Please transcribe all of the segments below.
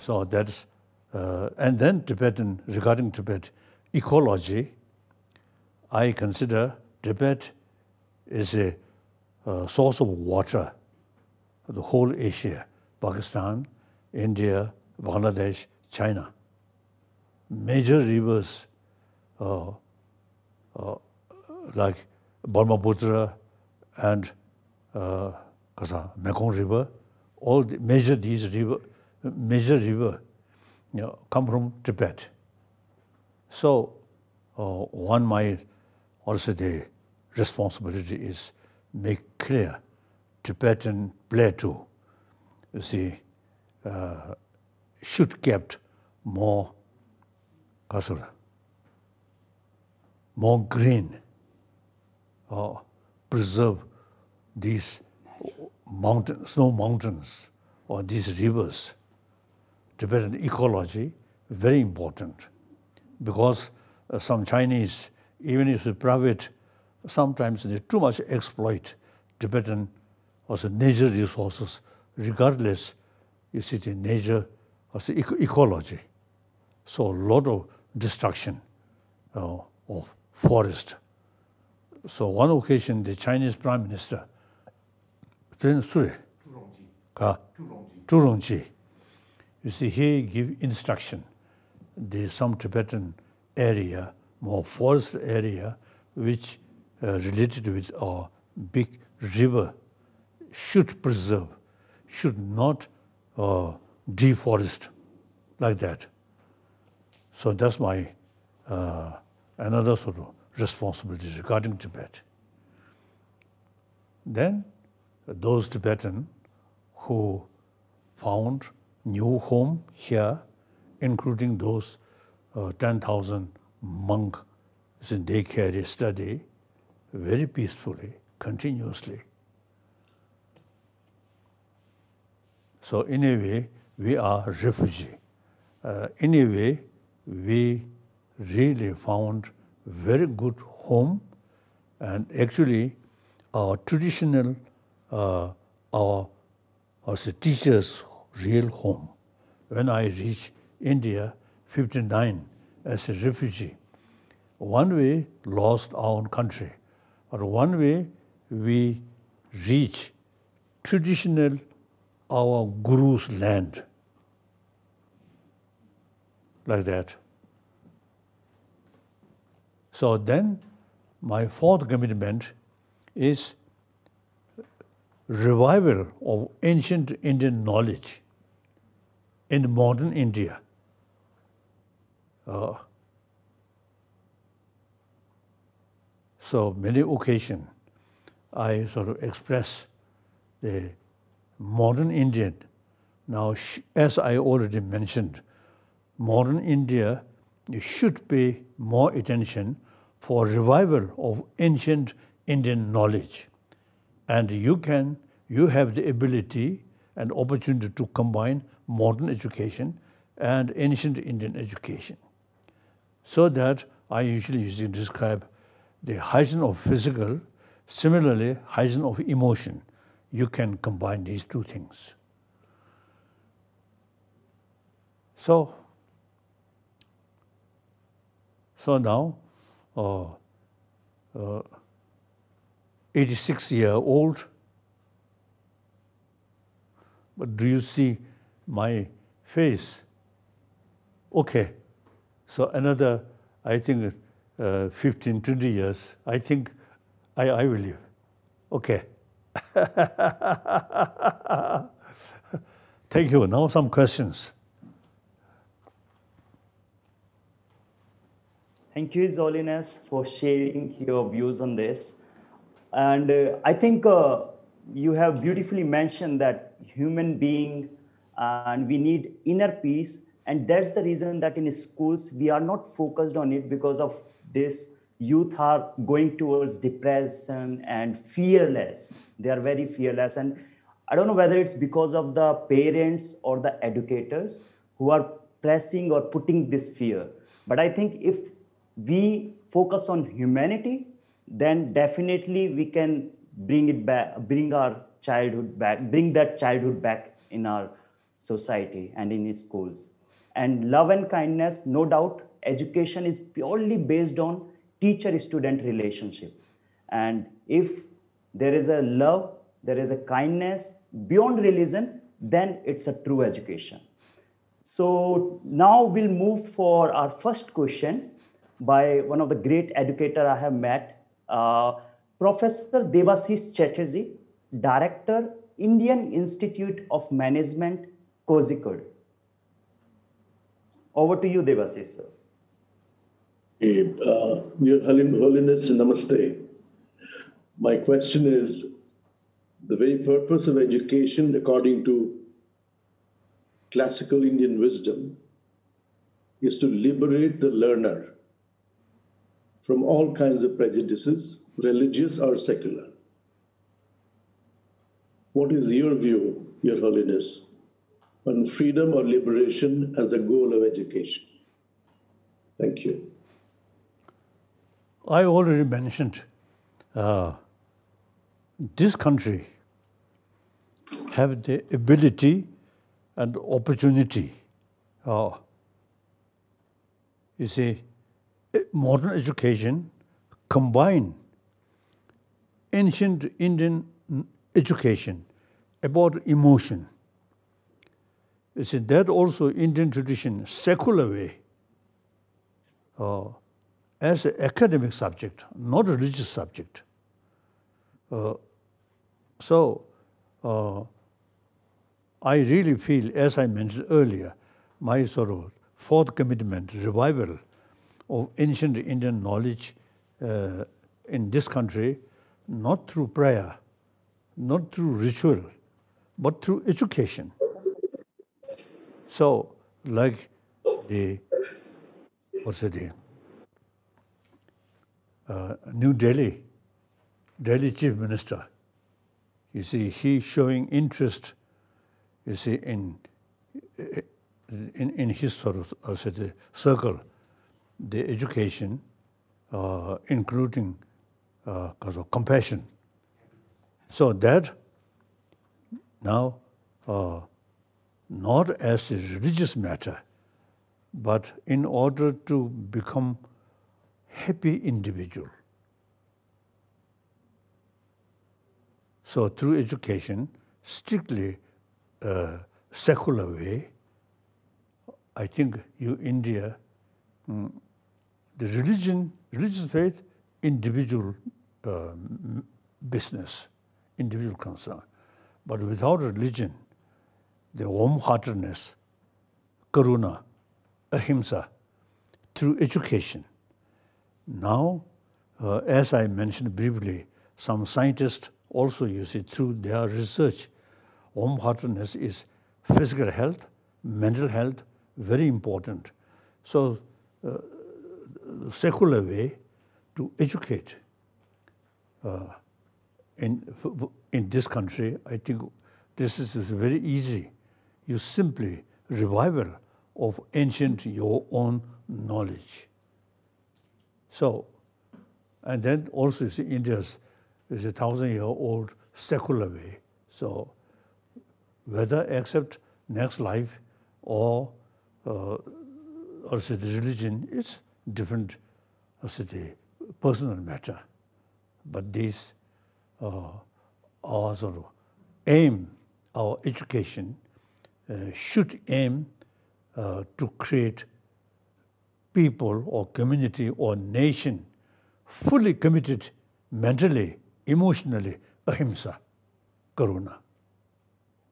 So that's, and then Tibetan, regarding Tibet ecology, I consider Tibet is a source of water for the whole Asia, Pakistan, India, Bangladesh, China. Major rivers like Brahmaputra and Mekong River, all the major river, come from Tibet. So one might also the responsibility is make clear Tibetan plateau, you see, should kept more green, preserve these snow mountains or these rivers. Tibetan ecology, very important, because some Chinese, even if it's private, sometimes they too much exploit Tibetan also nature resources, regardless, you see, the nature also ecology. So a lot of destruction of forest. So one occasion, the Chinese Prime Minister, Zhu Rongji, you see, he give instruction. There's some Tibetan area, more forest area, which related with our big river, should preserve, should not deforest like that. So that's my another sort of responsibility regarding Tibet. Then those Tibetan who found new home here, including those 10,000 monks, they carry study very peacefully, continuously. So in a way, we are refugee. In a way, we really found very good home, and actually our traditional, our teachers' real home. When I reached India, 59, as a refugee, one way lost our own country, but one way we reach traditional our guru's land, like that. So then my fourth commitment is revival of ancient Indian knowledge in modern India. So many occasions I sort of express the modern Indian. Now, as I already mentioned, modern India should pay more attention for revival of ancient Indian knowledge. And you have the ability and opportunity to combine modern education and ancient Indian education. So that I usually describe the hygiene of physical, similarly hygiene of emotion. You can combine these two things. So now, 86-year-old, but do you see my face? Okay, so another, I think, 15, 20 years, I think I will live. Okay. Thank you. Now some questions. Thank you, His Holiness, for sharing your views on this. And I think you have beautifully mentioned that human being and we need inner peace. And that's the reason that in schools, we are not focused on it because of this. Youth are going towards depression and fearless. They are very fearless. And I don't know whether it's because of the parents or the educators who are pressing or putting this fear. But I think if we focus on humanity, then definitely we can bring it back, bring our childhood back, bring that childhood back in our society and in schools. And love and kindness, no doubt, education is purely based on teacher-student relationship. And if there is a love, there is a kindness beyond religion, then it's a true education. So now we'll move for our first question by one of the great educator I have met, Professor Debashish Chatterjee, Director, Indian Institute of Management, Kozhikode. Over to you, Debashish, sir. Your Holiness, Namaste. My question is, the very purpose of education, according to classical Indian wisdom, is to liberate the learner from all kinds of prejudices, religious or secular. What is your view, Your Holiness, on freedom or liberation as a goal of education? Thank you. I already mentioned this country have the ability and opportunity. You see, modern education combine ancient Indian education about emotion. You see, that also Indian tradition, secular way, as an academic subject, not a religious subject. So I really feel, as I mentioned earlier, my sort of fourth commitment, revival of ancient Indian knowledge in this country, not through prayer, not through ritual, but through education. So, like the, New Delhi Chief Minister, you see, he showing interest, you see, in his sort of the circle, the education, including because of compassion. So that now, not as a religious matter, but in order to become happy individual. So through education, strictly secular way, I think India, the religious faith, individual business, individual concern. But without religion, the warm-heartedness, karuna, ahimsa, through education. Now, as I mentioned briefly, some scientists also use it through their research. Warm-heartedness is physical health, mental health, very important. So, secular way to educate in this country, I think this is very easy. You simply revival of ancient your own knowledge. So, and then also you see India's is a 1,000-year-old secular way. So, whether accept next life or say the religion is different, say the personal matter. But these are sort of aim, our education should aim to create people or community or nation fully committed mentally, emotionally, ahimsa, karuna.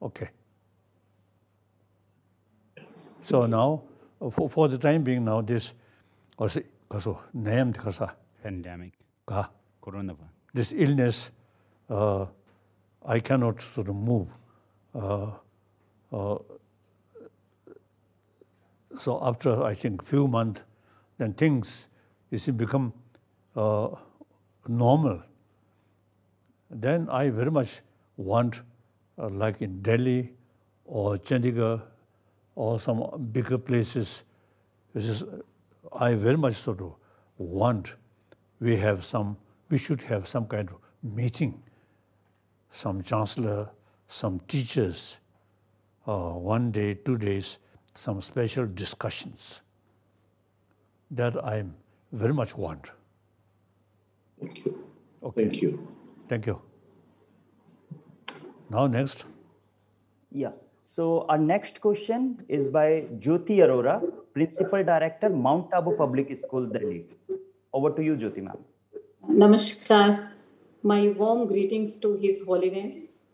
Okay. So now, for the time being now, this also named pandemic, coronavirus. This illness, I cannot sort of move. So after, I think, few months, then things become normal. Then I very much want, like in Delhi or Chandigarh or some bigger places, I very much sort of want we should have some kind of meeting, some chancellor, some teachers, 1 day, 2 days, some special discussions that I very much want. Thank you. Okay. Thank you. Thank you. Now next. Yeah. So our next question is by Jyoti Arora, Principal Director, Mount Abu Public School, Delhi. Over to you, Jyoti ma'am. Namaskar. My warm greetings to His Holiness.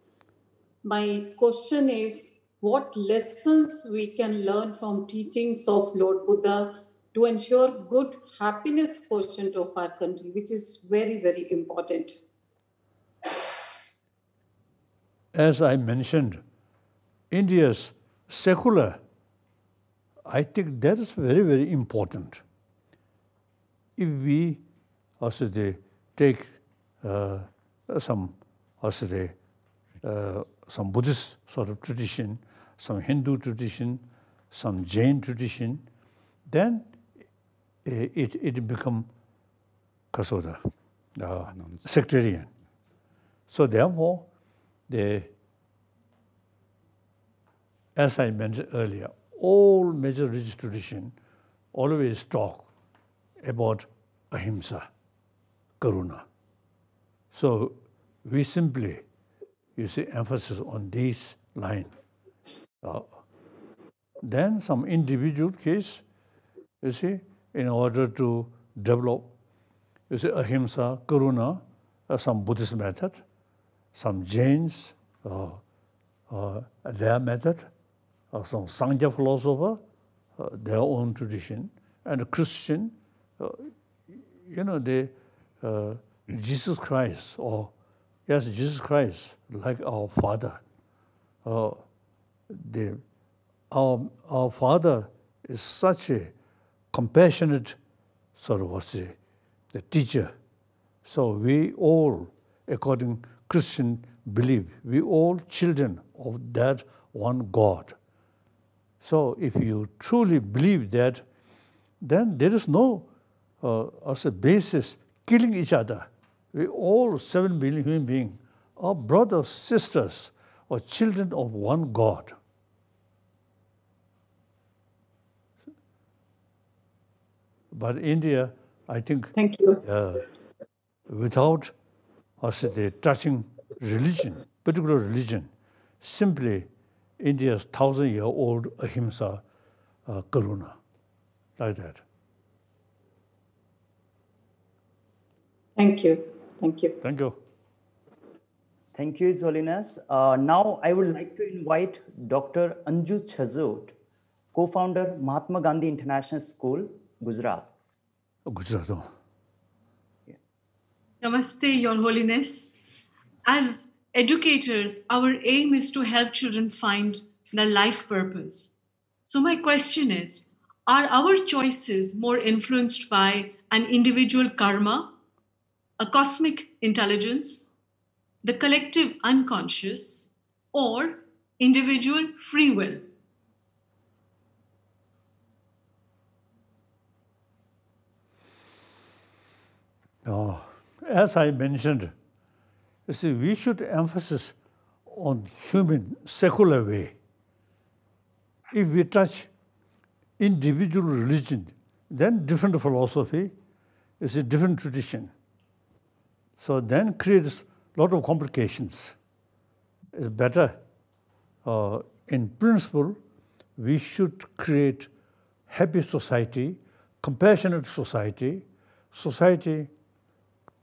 My question is, what lessons we can learn from teachings of Lord Buddha to ensure good happiness quotient of our country, which is very, very important. As I mentioned, India's secular, I think that is very, very important. If we also take some Buddhist sort of tradition, some Hindu tradition, some Jain tradition, then it become kasoda, sectarian. So therefore, as I mentioned earlier, all major religious traditions always talk about ahimsa, karuna. So we simply, emphasis on these lines. Then some individual case, in order to develop, ahimsa, karuna, some Buddhist method, some Jains, their method, some Sangha philosopher, their own tradition, and Christian, Jesus Christ, Jesus Christ, like our Father. Our Father is such a compassionate sort of the teacher. So we all, according Christian belief, we all children of that one God. So if you truly believe that, then there is no as a basis killing each other. We all 7 billion human beings are brothers, sisters, or children of one God. But India, I think, thank you. Without touching religion, particular religion, simply India's 1,000-year-old ahimsa, karuna, like that. Thank you. Thank you. Thank you. Thank you, His Holiness. Now I would like to invite Dr. Anju Chhazot, co-founder, Mahatma Gandhi International School, Gujarat. Gujarat. Yeah. Namaste, Your Holiness. As educators, our aim is to help children find their life purpose. So my question is, are our choices more influenced by an individual karma, a cosmic intelligence, the collective unconscious, or individual free will? As I mentioned, we should emphasize on human secular way. If we touch individual religion, then different philosophy is a different tradition. So then creates a lot of complications. It's better, in principle, we should create happy society, compassionate society,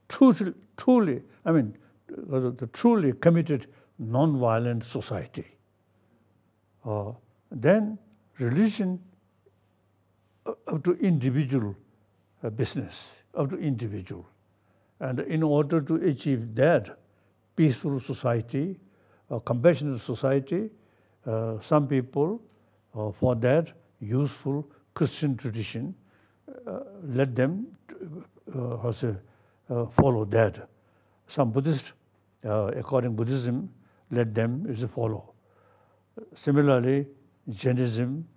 truly, the truly committed, non-violent society. Then religion up to individual business, up to individual. And in order to achieve that peaceful society, compassionate society, some people, for that useful Christian tradition, let them follow that. Some Buddhist, according Buddhism, let them follow. Similarly, Jainism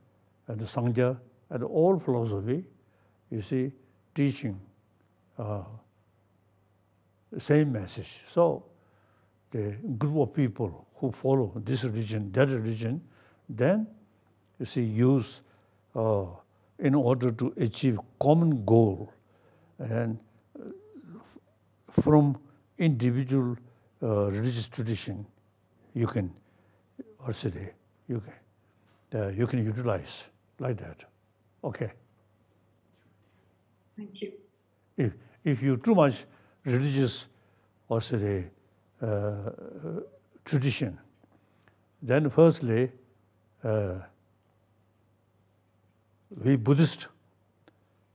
and the Sangha and all philosophy, teaching the same message. So the group of people who follow this religion, that religion, then you see use in order to achieve common goal, and from individual religious tradition, you can, or say you can utilize like that. Okay. Thank you. If you too much religious, or say tradition, then firstly, we Buddhist,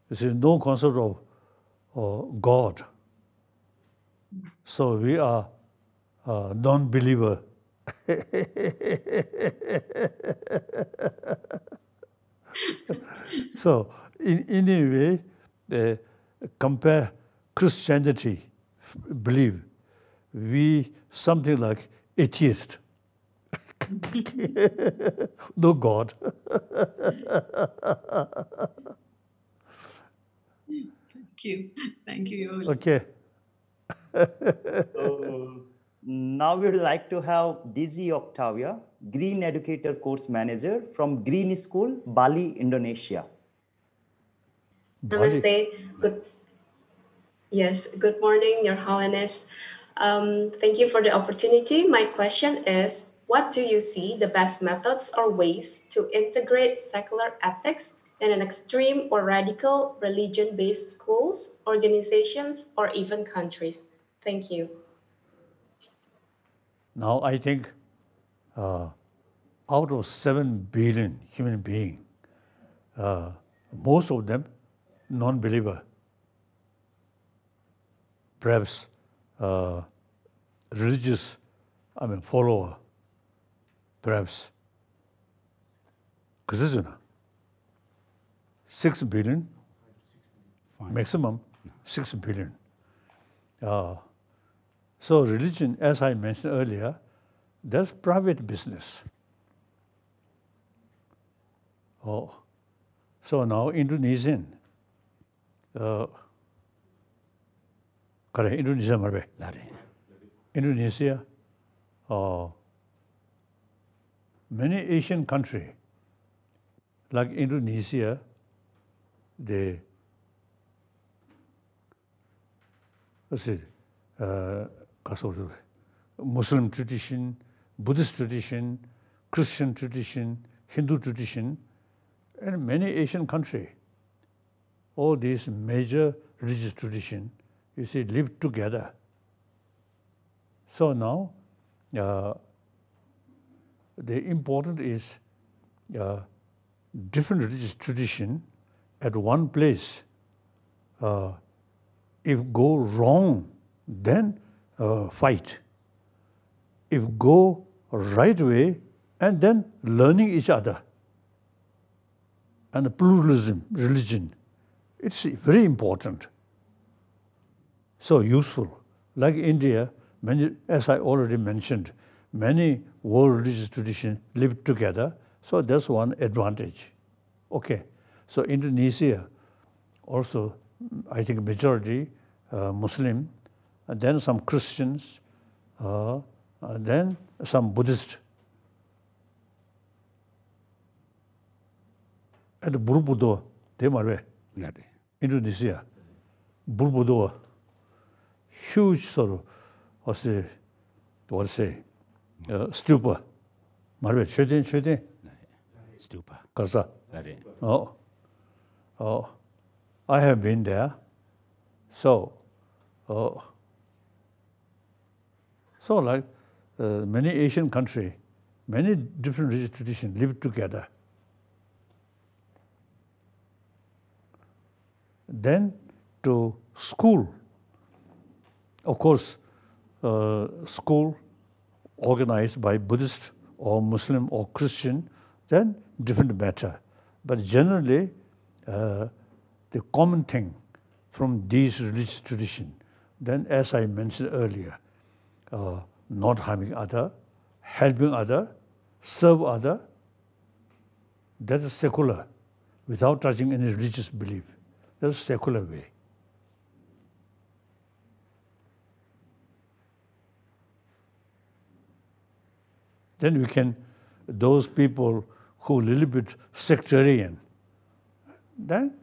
there is no concept of God. So we are non-believer. So in a way, compare Christianity, believe, we something like atheist. No God. Thank you. Thank you, Your Holiness. Okay. So now we would like to have Dizzy Octavia, Green Educator Course Manager from Green School, Bali, Indonesia. Namaste. Good morning, Your Holiness. Thank you for the opportunity. My question is, what do you see the best methods or ways to integrate secular ethics in an extreme or radical religion-based schools, organizations, or even countries? Thank you. Now I think out of 7 billion human beings, most of them non-believer. Perhaps religious, follower. Perhaps, because 6 billion, maximum 6 billion. So religion, as I mentioned earlier, that's private business. So now Indonesian, Indonesia, many Asian countries, like Indonesia, they, Muslim tradition, Buddhist tradition, Christian tradition, Hindu tradition, and many Asian countries, all these major religious traditions, you see, live together. So now, the important is different religious tradition at one place. If go wrong, then fight. If go right way, and then learning each other. And pluralism, religion, it's very important. So useful. Like India, many, as I already mentioned, many world religious traditions live together. So that's one advantage. Okay. So Indonesia, also, I think majority Muslim, and then some Christians, and then some Buddhist. And Borobudur, they are Indonesia. Borobudur, huge sort of, stupa. Stupa. Kasa. I have been there. So like many Asian countries, many different religious traditions live together. Then to school. Of course, school organized by Buddhist or Muslim or Christian, then different matter. But generally, the common thing from these religious traditions, then as I mentioned earlier, not harming other, helping other, serve other, that is secular, without touching any religious belief. That's a secular way. Then we can those people who are a little bit sectarian, then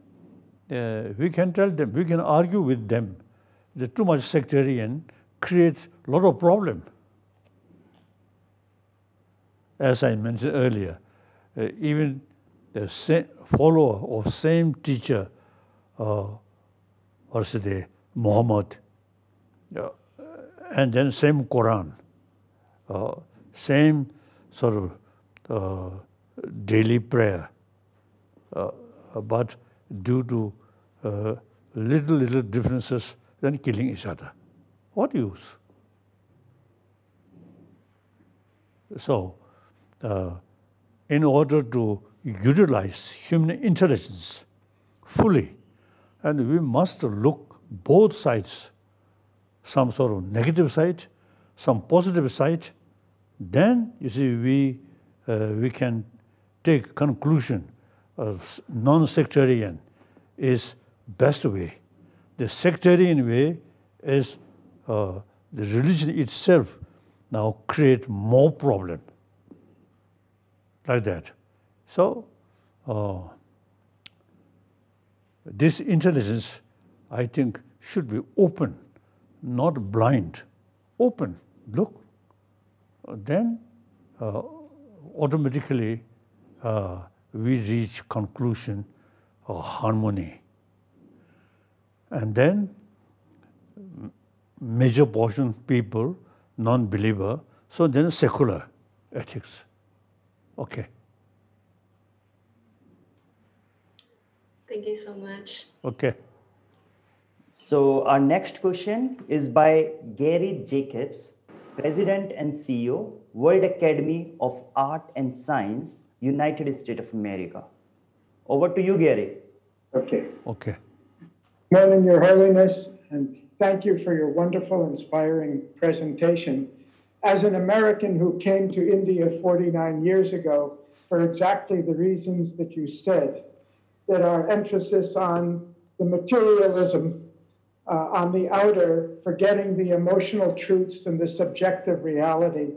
we can tell them, we can argue with them that too much sectarian creates a lot of problem. As I mentioned earlier, even the same follower of same teacher, or say Muhammad, and then same Quran, same sort of daily prayer, but due to little differences, then killing each other. What use? So, in order to utilize human intelligence fully, and we must look both sides, some sort of negative side, some positive side, then you see we can take conclusion of non-sectarian is best way. The sectarian way is the religion itself now create more problem like that. So this intelligence, I think, should be open, not blind. Open, look. Then automatically we reach conclusion of harmony. And then major portion people, non-believer, so then secular ethics. Okay. Thank you so much. Okay. So our next question is by Gary Jacobs, President and CEO, World Academy of Art and Science, United States of America. Over to you, Gary. Okay. Okay. Morning, Your Holiness, and thank you for your wonderful, inspiring presentation. As an American who came to India 49 years ago for exactly the reasons that you said, that our emphasis on the materialism on the outer, forgetting the emotional truths and the subjective reality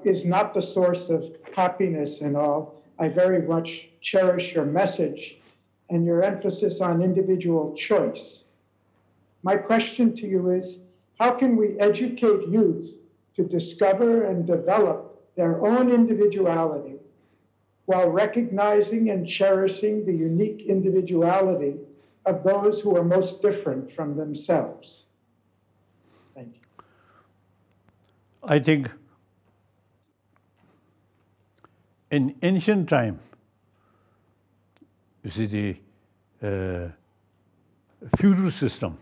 is not the source of happiness and all. I very much cherish your message and your emphasis on individual choice. My question to you is, how can we educate youth to discover and develop their own individuality while recognizing and cherishing the unique individuality of those who are most different from themselves? Thank you. I think in ancient time, you see the feudal system,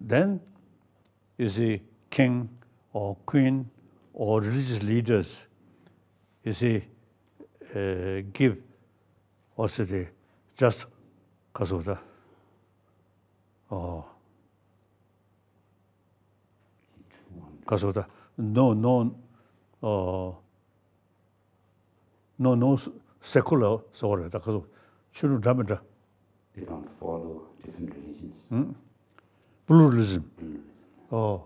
then you see king or queen or religious leaders, you see, give also the just kasoda or kasoda no secular sorry da kaso chunu damada. They don't follow different religions. Pluralism. Oh,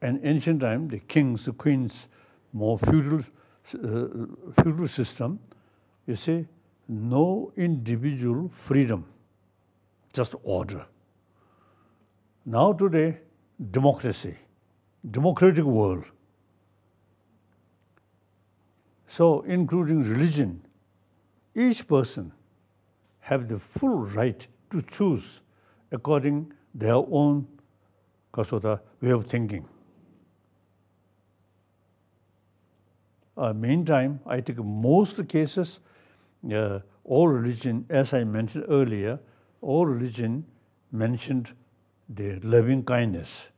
in ancient time, the kings, the queens, more feudal system, you see, no individual freedom, just order. Now today, democracy, democratic world. So including religion, each person have the full right to choose according their own way of thinking. Meantime, I think most cases, all religion, as I mentioned earlier, all religion mentioned the loving kindness.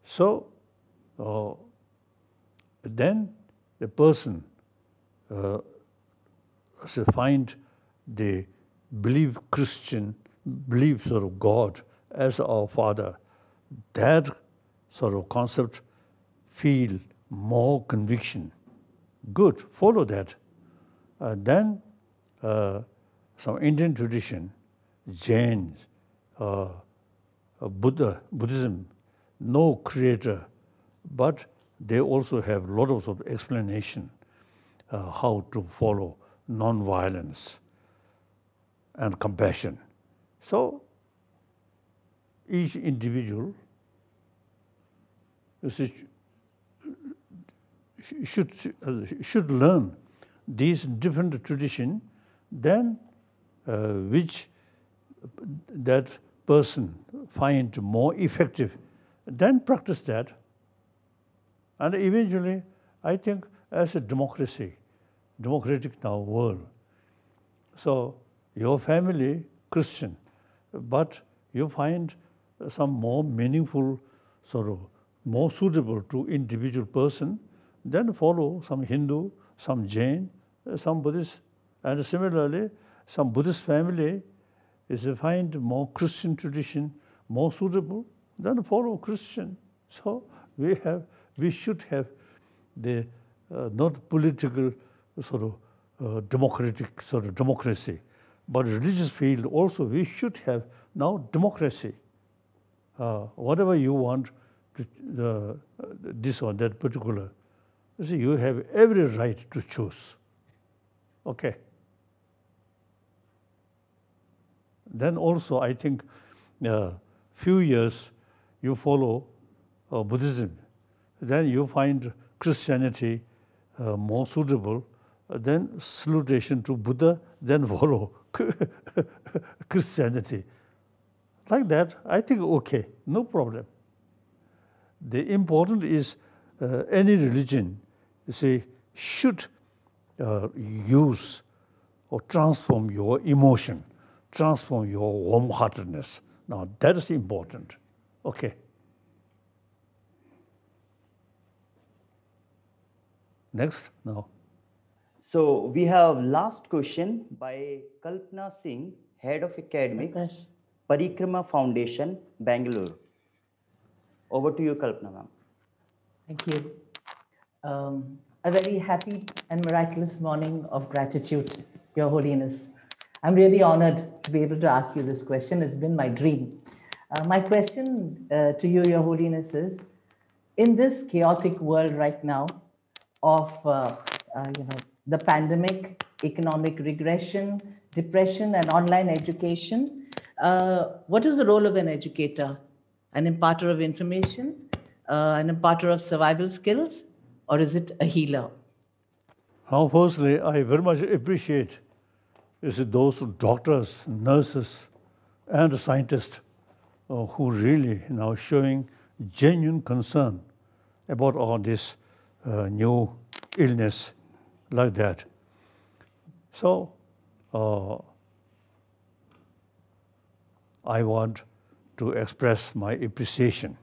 So then the person find the Christian belief sort of God as our Father. That sort of concept feel more conviction. Good, follow that. Then some Indian tradition, Jain, Buddhism, no creator, but they also have a lot of sort of explanation how to follow non-violence and compassion. So each individual should learn these different traditions, then which that person find more effective, then practice that. And eventually, I think as a democratic now world, so your family Christian, but you find some more meaningful, sort of more suitable to individual person, then follow some Hindu, some Jain, some Buddhist. And similarly, some Buddhist family is find more Christian tradition more suitable, then follow Christian. So we should have the not political sort of democratic sort of democracy, but religious field also we should have now democracy. Whatever you want, this or that particular, you see, you have every right to choose. Okay. Then also, I think, few years you follow Buddhism, then you find Christianity more suitable, then salutation to Buddha, then follow Christianity. Like that, I think okay, no problem. The important is any religion, you see, should use or transform your emotion, transform your warm-heartedness. Now that is important. Okay. Next, now. So we have last question by Kalpana Singh, Head of Academics, Parikrama Foundation, Bangalore. Over to you, Kalpana ma'am. Thank you. A very happy and miraculous morning of gratitude, Your Holiness. I'm really honored to be able to ask you this question. It's been my dream. My question to you, Your Holiness, is in this chaotic world right now of the pandemic, economic regression, depression, and online education, what is the role of an educator? An imparter of information, an imparter of survival skills, or is it a healer? Firstly, I very much appreciate those doctors, nurses, and scientists who really now showing genuine concern about all this new illness like that. So I want to express my appreciation.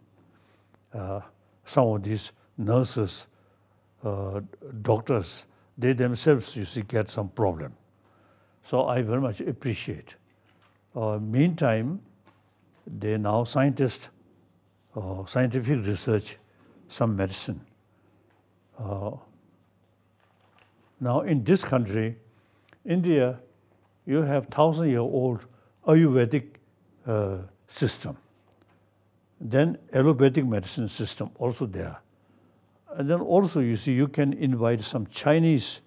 Some of these nurses, doctors, they themselves, you see, get some problem. So I very much appreciate. Meantime, they now scientists, scientific research, some medicine. Now in this country, India, you have 1,000-year-old Ayurvedic system. Then allopathic medicine system also there. And then also, you see, you can invite some Chinese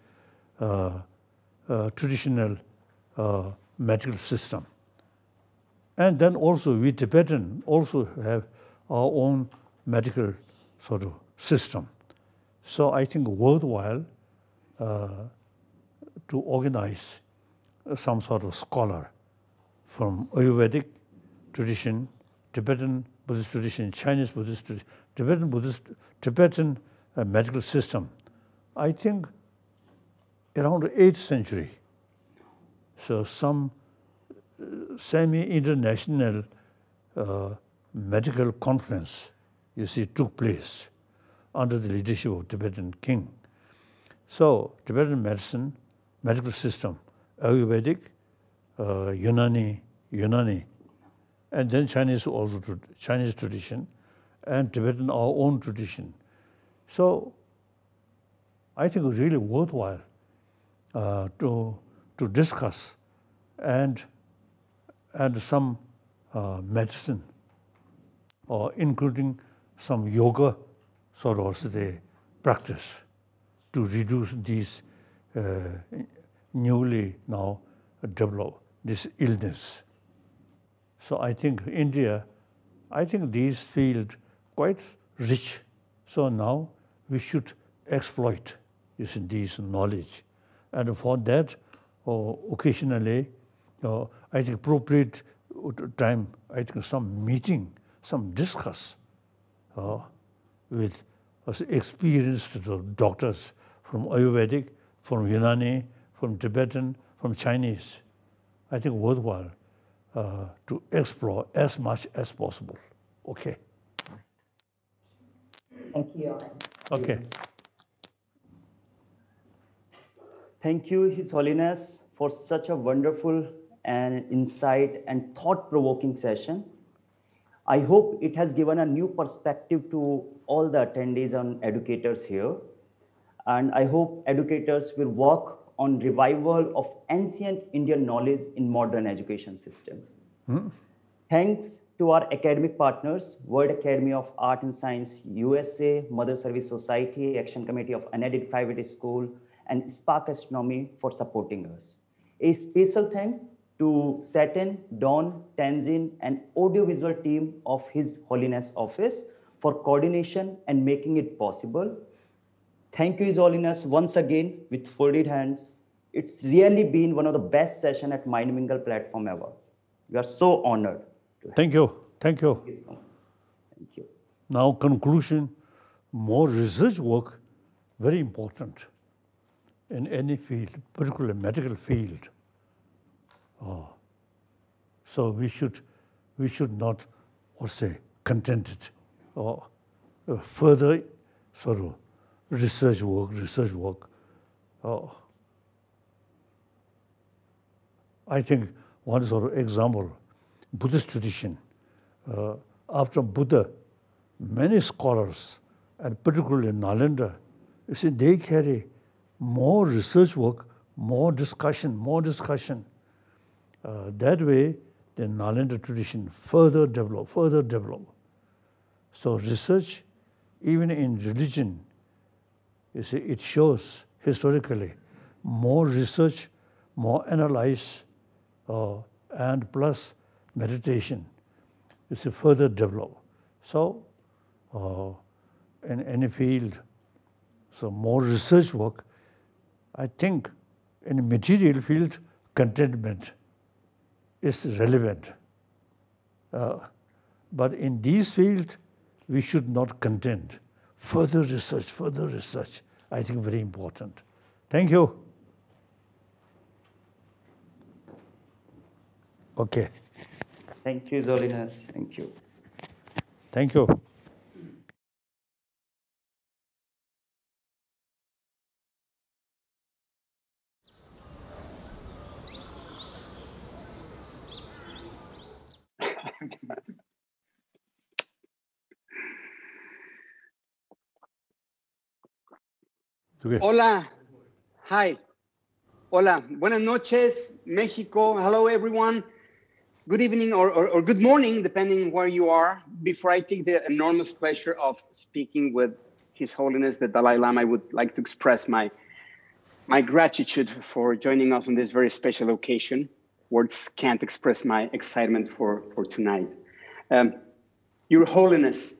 traditional medical system. And then also, we Tibetan also have our own medical sort of system. So I think worthwhile to organize some sort of scholar from Ayurvedic tradition, Tibetan Buddhist tradition, Chinese Buddhist tradition, Tibetan Buddhist, Tibetan medical system. I think around the 8th century. So some semi-international medical conference, you see, took place under the leadership of Tibetan king. So Tibetan medicine, medical system, Ayurvedic, Unani, and then Chinese also, Chinese tradition, and Tibetan our own tradition. So I think really worthwhile to discuss and some medicine, or including some yoga sort of the practice to reduce these newly now developed this illness. So I think India, I think these fields quite rich. So now we should exploit this knowledge. And for that, occasionally, I think appropriate time, I think some meeting, some discuss with experienced doctors from Ayurvedic, from Unani, from Tibetan, from Chinese. I think worthwhile to explore as much as possible. Okay. Thank you. Okay. Thank you, His Holiness, for such a wonderful and insight and thought-provoking session. I hope it has given a new perspective to all the attendees and educators here. And I hope educators will work on revival of ancient Indian knowledge in modern education system. Thanks to our academic partners, World Academy of Art and Science, USA, Mother Service Society, Action Committee of Unaided Private School, and Spark Astronomy for supporting us. A special thank to Satin, Dawn, Tanzin, and audiovisual team of His Holiness Office for coordination and making it possible. Thank you, His Holiness, once again with folded hands. It's really been one of the best sessions at MindMingle platform ever. We are so honored. Thank you. Thank you. Thank you. Now, conclusion, more research work, very important in any field, particularly medical field. So we should not, contented or further sort of research work. I think one sort of example, Buddhist tradition. After Buddha, many scholars, and particularly Nalanda, you see, they carry more research work, more discussion. That way, the Nalanda tradition further develop. So research, even in religion, you see, it shows historically more research, more analyze, and plus meditation, you see, further develop. So in any field, so more research work. I think in the material field, contentment is relevant. But in these fields, we should not content. Further research, I think very important. Thank you. Okay. Thank you, His Holiness. Thank you. Thank you. Hola. Hi. Hola. Buenas noches, Mexico. Hello, everyone. Good evening or good morning, depending where you are. Before I take the enormous pleasure of speaking with His Holiness the Dalai Lama, I would like to express my gratitude for joining us on this very special occasion. Words can't express my excitement for tonight. Your Holiness,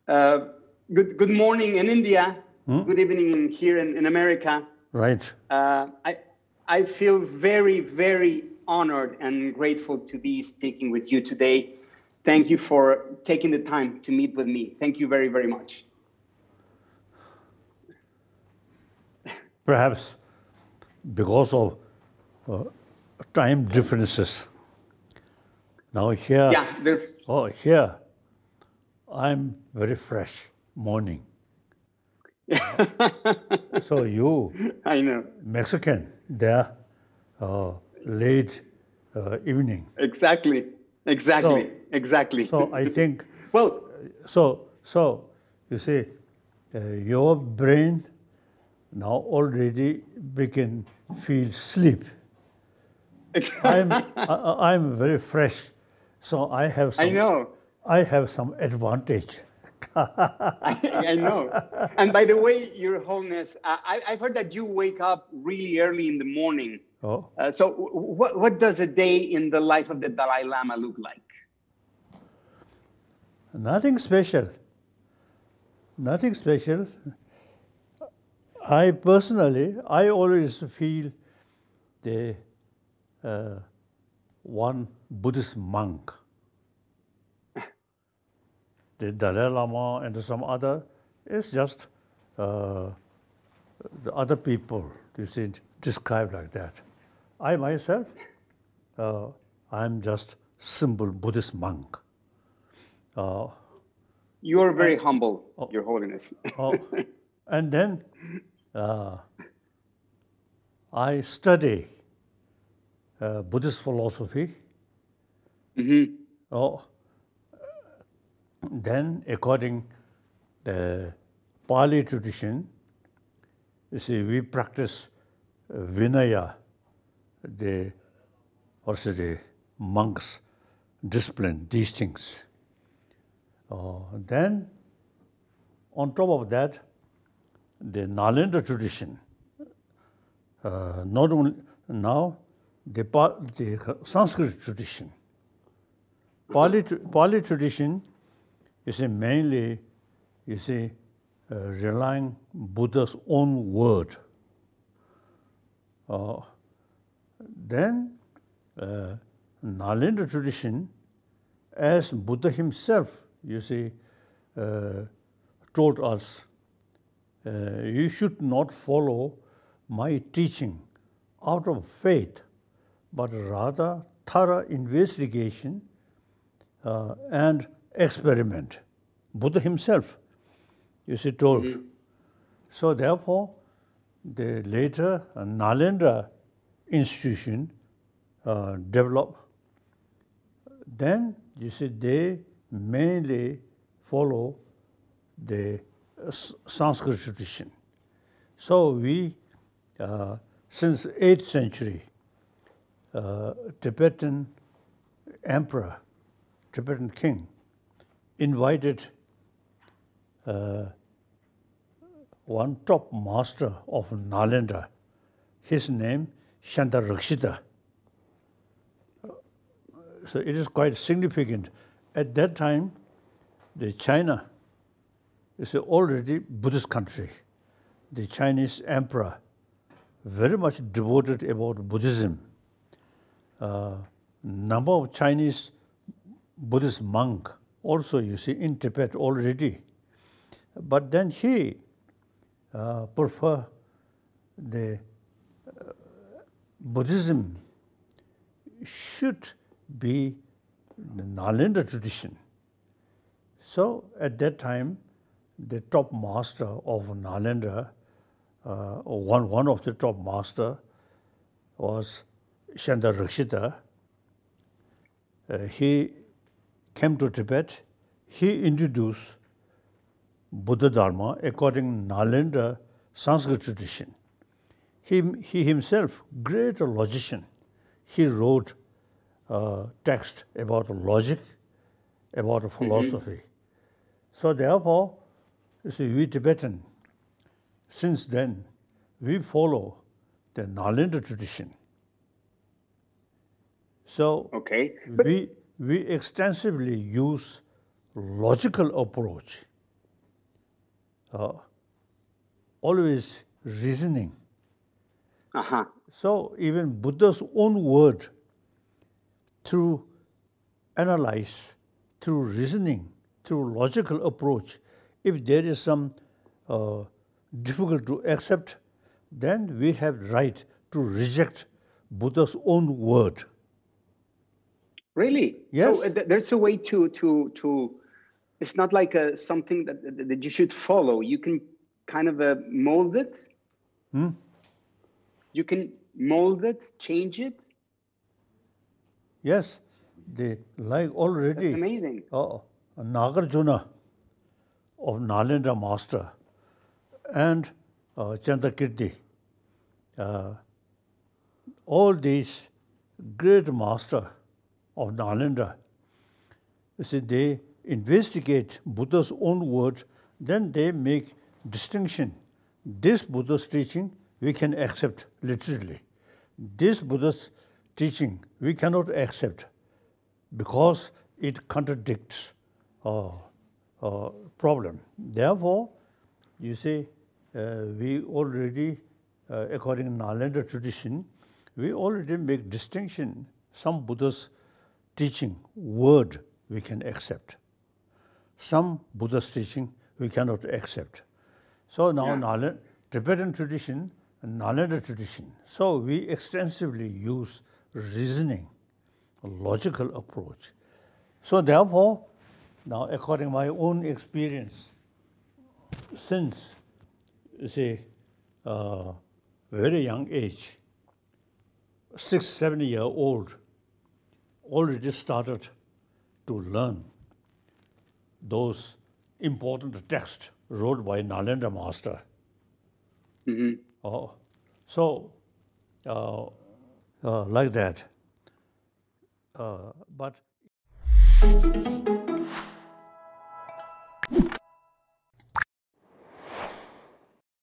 good morning in India. Good evening here in America. Right. I feel very, very honored and grateful to be speaking with you today. Thank you for taking the time to meet with me. Thank you very, very much. Perhaps because of time differences. Now here, here, I'm very fresh morning. So you, I know, Mexican, there, late evening. Exactly. So I think. Well. So you see, your brain now already begin feel sleep. I'm very fresh, so I have some. I know. I have some advantage. I know. And by the way, Your Holiness, I've heard that you wake up really early in the morning. Oh. So what does a day in the life of the Dalai Lama look like? Nothing special. Nothing special. I personally, I always feel the one Buddhist monk. The Dalai Lama and some other, it's just the other people, you see, described like that. I myself, I'm just simple Buddhist monk. You are very humble, Your Holiness. And then I study Buddhist philosophy. Then, according the Pali tradition, you see, we practice Vinaya, the monks' discipline, these things. Then, on top of that, the Nalanda tradition, not only now, the Sanskrit tradition. Pali tradition, you see, mainly, you see, relying Buddha's own word. Then, Nalanda tradition, as Buddha himself, you see, told us, you should not follow my teaching out of faith, but rather thorough investigation and experiment. Buddha himself, you see, told. So therefore, the later Nalanda institution developed. Then, you see, they mainly follow the Sanskrit tradition. So we, since 8th century, Tibetan emperor, Tibetan king, invited one top master of Nalanda, his name Shantarakshita. So it is quite significant. At that time, the China is already Buddhist country. The Chinese emperor very much devoted about Buddhism. Number of Chinese Buddhist monk also, you see, in Tibet already. But then he prefer the Buddhism should be the Nalanda tradition. So at that time, the top master of Nalanda, one of the top master was Shantarakshita. He came to Tibet. He introduced Buddha Dharma according to Nalanda Sanskrit tradition. He himself, great logician, he wrote text about logic, about philosophy. So therefore, you see, we Tibetan, since then, we follow the Nalanda tradition. So we extensively use logical approach, always reasoning. So even Buddha's own word, through analyze, through reasoning, through logical approach, if there is some difficult to accept, then we have right to reject Buddha's own word. Really? Yes. So there's a way to it's not like something that you should follow. You can kind of mold it. You can mold it, change it. Yes, they like already. That's amazing. Nagarjuna of Nalanda master and Chandakirti, all these great master of Nalanda, you see, they investigate Buddha's own words, then they make distinction. This Buddha's teaching we can accept literally. This Buddha's teaching we cannot accept because it contradicts problem. Therefore, you see, we already, according to Nalanda tradition, we already make distinction. Some Buddha's teaching word we can accept. Some Buddha's teaching we cannot accept. So now Tibetan tradition and Nalanda tradition. So we extensively use reasoning, a logical approach. So therefore, now according to my own experience, since, say, very young age, 6-7 year old, already started to learn those important texts wrote by Nalanda master. So, like that. But